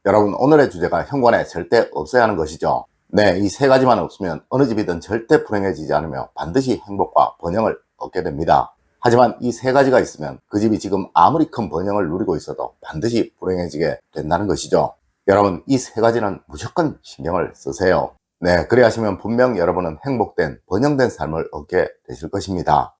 여러분, 오늘의 주제가 현관에 절대 없어야 하는 것이죠. 네, 이 세 가지만 없으면 어느 집이든 절대 불행해지지 않으며 반드시 행복과 번영을 얻게 됩니다. 하지만 이 세 가지가 있으면 그 집이 지금 아무리 큰 번영을 누리고 있어도 반드시 불행해지게 된다는 것이죠. 여러분, 이 세 가지는 무조건 신경을 쓰세요. 네, 그래 하시면 분명 여러분은 행복된, 번영된 삶을 얻게 되실 것입니다.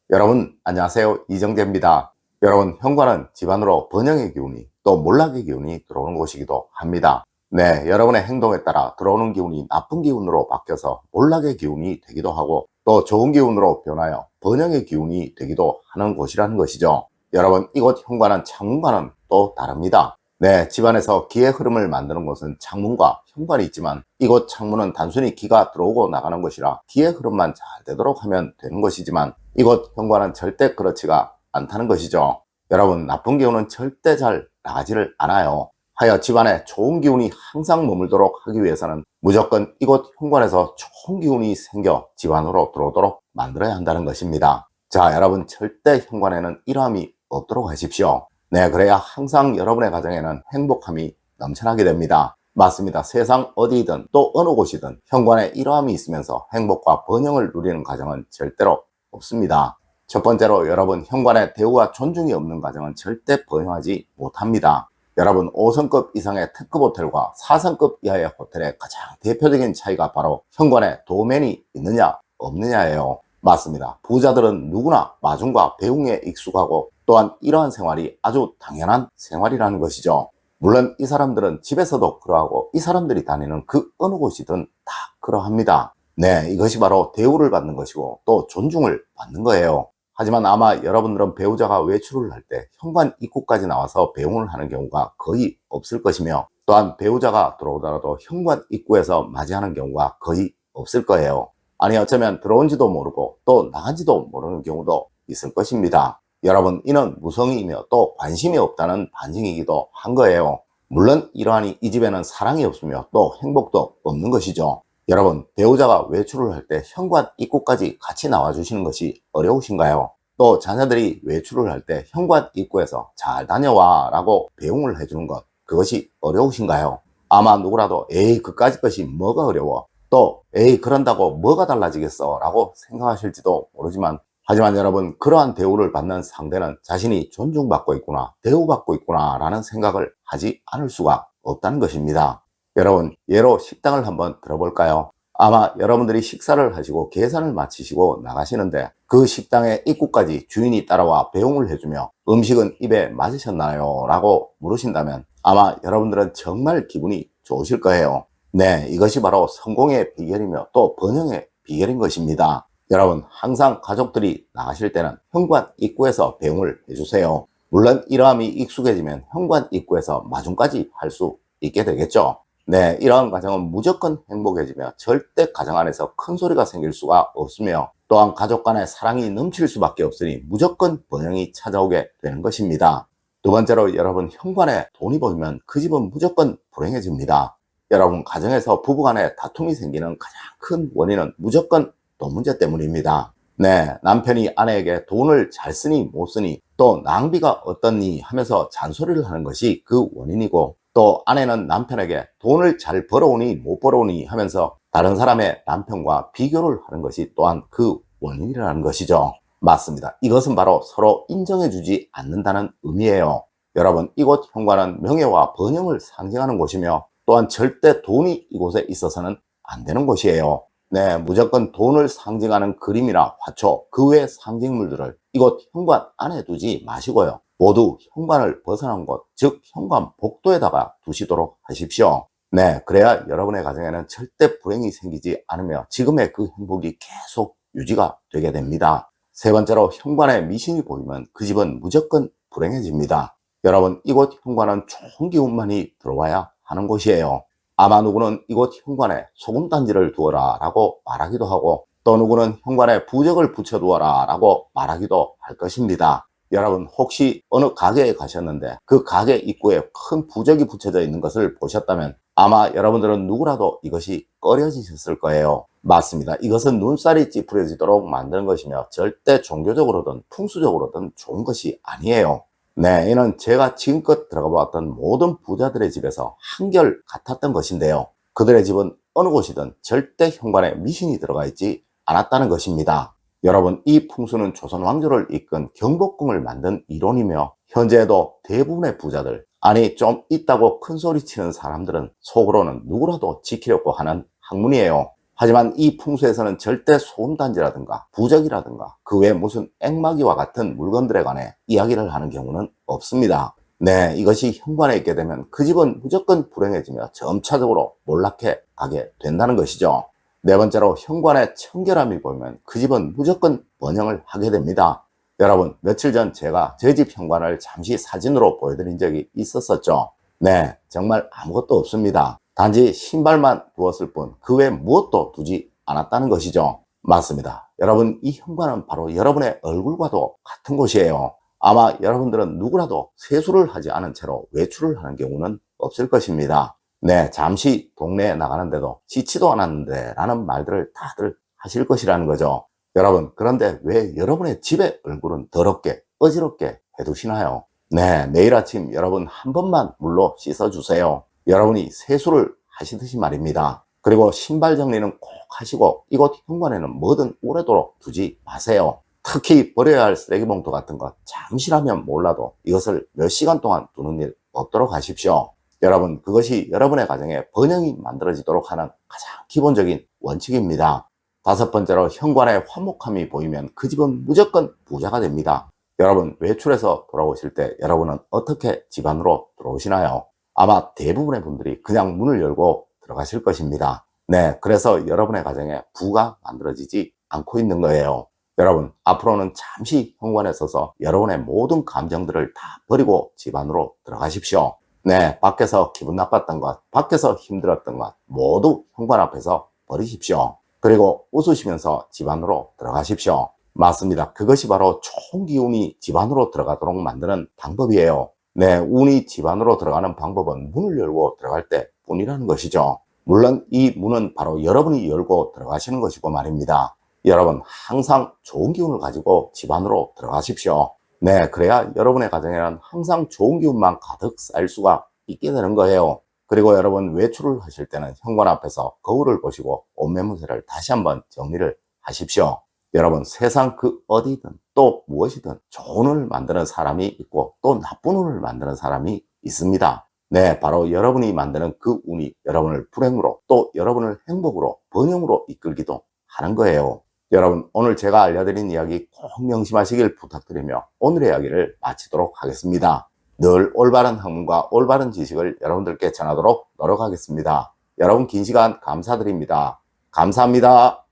여러분, 안녕하세요. 이정재입니다. 여러분, 현관은 집안으로 번영의 기운이 또 몰락의 기운이 들어오는 곳이기도 합니다. 네, 여러분의 행동에 따라 들어오는 기운이 나쁜 기운으로 바뀌어서 몰락의 기운이 되기도 하고 또 좋은 기운으로 변하여 번영의 기운이 되기도 하는 곳이라는 것이죠. 여러분, 이곳 현관은 창문과는 또 다릅니다. 네, 집안에서 기의 흐름을 만드는 곳은 창문과 현관이 있지만 이곳 창문은 단순히 기가 들어오고 나가는 것이라 기의 흐름만 잘 되도록 하면 되는 것이지만 이곳 현관은 절대 그렇지가 않다는 것이죠. 여러분, 나쁜 기운은 절대 잘 나가지를 않아요. 하여 집안에 좋은 기운이 항상 머물도록 하기 위해서는 무조건 이곳 현관에서 좋은 기운이 생겨 집안으로 들어오도록 만들어야 한다는 것입니다. 자, 여러분, 절대 현관에는 이러함이 없도록 하십시오. 네, 그래야 항상 여러분의 가정에는 행복함이 넘쳐나게 됩니다. 맞습니다. 세상 어디든 또 어느 곳이든 현관에 이러함이 있으면서 행복과 번영을 누리는 가정은 절대로 없습니다. 첫 번째로 여러분, 현관에 대우와 존중이 없는 가정은 절대 번영하지 못합니다. 여러분, 5성급 이상의 특급 호텔과 4성급 이하의 호텔의 가장 대표적인 차이가 바로 현관에 도어맨이 있느냐 없느냐예요. 맞습니다. 부자들은 누구나 마중과 배웅에 익숙하고 또한 이러한 생활이 아주 당연한 생활이라는 것이죠. 물론 이 사람들은 집에서도 그러하고 이 사람들이 다니는 그 어느 곳이든 다 그러합니다. 네, 이것이 바로 대우를 받는 것이고 또 존중을 받는 거예요. 하지만 아마 여러분들은 배우자가 외출을 할 때 현관 입구까지 나와서 배웅을 하는 경우가 거의 없을 것이며 또한 배우자가 들어오더라도 현관 입구에서 맞이하는 경우가 거의 없을 거예요. 아니, 어쩌면 들어온지도 모르고 또 나간지도 모르는 경우도 있을 것입니다. 여러분, 이는 무성의이며 또 관심이 없다는 반증이기도 한 거예요. 물론 이러하니 이 집에는 사랑이 없으며 또 행복도 없는 것이죠. 여러분, 배우자가 외출을 할 때 현관 입구까지 같이 나와주시는 것이 어려우신가요? 또 자녀들이 외출을 할 때 현관 입구에서 잘 다녀와 라고 배웅을 해주는 것, 그것이 어려우신가요? 아마 누구라도 에이, 그까짓 것이 뭐가 어려워, 또 에이, 그런다고 뭐가 달라지겠어 라고 생각하실지도 모르지만 하지만 여러분, 그러한 대우를 받는 상대는 자신이 존중받고 있구나, 대우받고 있구나 라는 생각을 하지 않을 수가 없다는 것입니다. 여러분, 예로 식당을 한번 들어볼까요? 아마 여러분들이 식사를 하시고 계산을 마치시고 나가시는데 그 식당의 입구까지 주인이 따라와 배웅을 해주며 음식은 입에 맞으셨나요? 라고 물으신다면 아마 여러분들은 정말 기분이 좋으실 거예요. 네, 이것이 바로 성공의 비결이며 또 번영의 비결인 것입니다. 여러분, 항상 가족들이 나가실 때는 현관 입구에서 배웅을 해주세요. 물론 이러함이 익숙해지면 현관 입구에서 마중까지 할 수 있게 되겠죠. 네, 이러한 가정은 무조건 행복해지며 절대 가정 안에서 큰 소리가 생길 수가 없으며 또한 가족 간의 사랑이 넘칠 수밖에 없으니 무조건 번영이 찾아오게 되는 것입니다. 두 번째로 여러분, 현관에 돈이 보이면 그 집은 무조건 불행해집니다. 여러분, 가정에서 부부간에 다툼이 생기는 가장 큰 원인은 무조건 돈 문제 때문입니다. 네, 남편이 아내에게 돈을 잘 쓰니 못 쓰니 또 낭비가 어떻니 하면서 잔소리를 하는 것이 그 원인이고 또 아내는 남편에게 돈을 잘 벌어오니 못 벌어오니 하면서 다른 사람의 남편과 비교를 하는 것이 또한 그 원인이라는 것이죠. 맞습니다. 이것은 바로 서로 인정해주지 않는다는 의미예요. 여러분, 이곳 현관은 명예와 번영을 상징하는 곳이며 또한 절대 돈이 이곳에 있어서는 안 되는 곳이에요. 네, 무조건 돈을 상징하는 그림이나 화초, 그 외 상징물들을 이곳 현관 안에 두지 마시고요. 모두 현관을 벗어난 곳, 즉 현관 복도에다가 두시도록 하십시오. 네, 그래야 여러분의 가정에는 절대 불행이 생기지 않으며 지금의 그 행복이 계속 유지가 되게 됩니다. 세 번째로, 현관에 미신이 보이면 그 집은 무조건 불행해집니다. 여러분, 이곳 현관은 좋은 기운만이 들어와야 하는 곳이에요. 아마 누구는 이곳 현관에 소금단지를 두어라 라고 말하기도 하고 또 누구는 현관에 부적을 붙여두어라 라고 말하기도 할 것입니다. 여러분, 혹시 어느 가게에 가셨는데 그 가게 입구에 큰 부적이 붙여져 있는 것을 보셨다면 아마 여러분들은 누구라도 이것이 꺼려지셨을 거예요. 맞습니다. 이것은 눈살이 찌푸려지도록 만드는 것이며 절대 종교적으로든 풍수적으로든 좋은 것이 아니에요. 네, 이는 제가 지금껏 들어가 보았던 모든 부자들의 집에서 한결 같았던 것인데요. 그들의 집은 어느 곳이든 절대 현관에 미신이 들어가 있지 않았다는 것입니다. 여러분, 이 풍수는 조선 왕조를 이끈 경복궁을 만든 이론이며 현재에도 대부분의 부자들, 아니 좀 있다고 큰소리치는 사람들은 속으로는 누구라도 지키려고 하는 학문이에요. 하지만 이 풍수에서는 절대 소음단지라든가 부적이라든가 그 외 무슨 앵마기와 같은 물건들에 관해 이야기를 하는 경우는 없습니다. 네, 이것이 현관에 있게 되면 그 집은 무조건 불행해지며 점차적으로 몰락해 가게 된다는 것이죠. 네 번째로, 현관에 청결함이 보이면 그 집은 무조건 번영을 하게 됩니다. 여러분, 며칠 전 제가 제 집 현관을 잠시 사진으로 보여드린 적이 있었었죠. 네, 정말 아무것도 없습니다. 단지 신발만 두었을 뿐 그 외 무엇도 두지 않았다는 것이죠. 맞습니다. 여러분, 이 현관은 바로 여러분의 얼굴과도 같은 곳이에요. 아마 여러분들은 누구라도 세수를 하지 않은 채로 외출을 하는 경우는 없을 것입니다. 네, 잠시 동네에 나가는데도 씻지도 않았는데 라는 말들을 다들 하실 것이라는 거죠. 여러분, 그런데 왜 여러분의 집의 얼굴은 더럽게 어지럽게 해두시나요? 네, 매일 아침 여러분 한 번만 물로 씻어주세요. 여러분이 세수를 하시듯이 말입니다. 그리고 신발 정리는 꼭 하시고 이곳 현관에는 뭐든 오래도록 두지 마세요. 특히 버려야 할 쓰레기 봉투 같은 것 잠시라면 몰라도 이것을 몇 시간 동안 두는 일 없도록 하십시오. 여러분, 그것이 여러분의 가정에 번영이 만들어지도록 하는 가장 기본적인 원칙입니다. 다섯 번째로, 현관에 화목함이 보이면 그 집은 무조건 부자가 됩니다. 여러분, 외출해서 돌아오실 때 여러분은 어떻게 집 안으로 들어오시나요? 아마 대부분의 분들이 그냥 문을 열고 들어가실 것입니다. 네, 그래서 여러분의 가정에 부가 만들어지지 않고 있는 거예요. 여러분, 앞으로는 잠시 현관에 서서 여러분의 모든 감정들을 다 버리고 집 안으로 들어가십시오. 네, 밖에서 기분 나빴던 것, 밖에서 힘들었던 것 모두 현관 앞에서 버리십시오. 그리고 웃으시면서 집 안으로 들어가십시오. 맞습니다. 그것이 바로 좋은 기운이 집 안으로 들어가도록 만드는 방법이에요. 네, 운이 집 안으로 들어가는 방법은 문을 열고 들어갈 때 뿐이라는 것이죠. 물론 이 문은 바로 여러분이 열고 들어가시는 것이고 말입니다. 여러분, 항상 좋은 기운을 가지고 집 안으로 들어가십시오. 네, 그래야 여러분의 가정에는 항상 좋은 기운만 가득 쌓일 수가 있게 되는 거예요. 그리고 여러분, 외출을 하실 때는 현관 앞에서 거울을 보시고 옷매무새를 다시 한번 정리를 하십시오. 여러분, 세상 그 어디든 또 무엇이든 좋은 운을 만드는 사람이 있고 또 나쁜 운을 만드는 사람이 있습니다. 네, 바로 여러분이 만드는 그 운이 여러분을 불행으로 또 여러분을 행복으로 번영으로 이끌기도 하는 거예요. 여러분, 오늘 제가 알려드린 이야기 꼭 명심하시길 부탁드리며 오늘의 이야기를 마치도록 하겠습니다. 늘 올바른 학문과 올바른 지식을 여러분들께 전하도록 노력하겠습니다. 여러분, 긴 시간 감사드립니다. 감사합니다.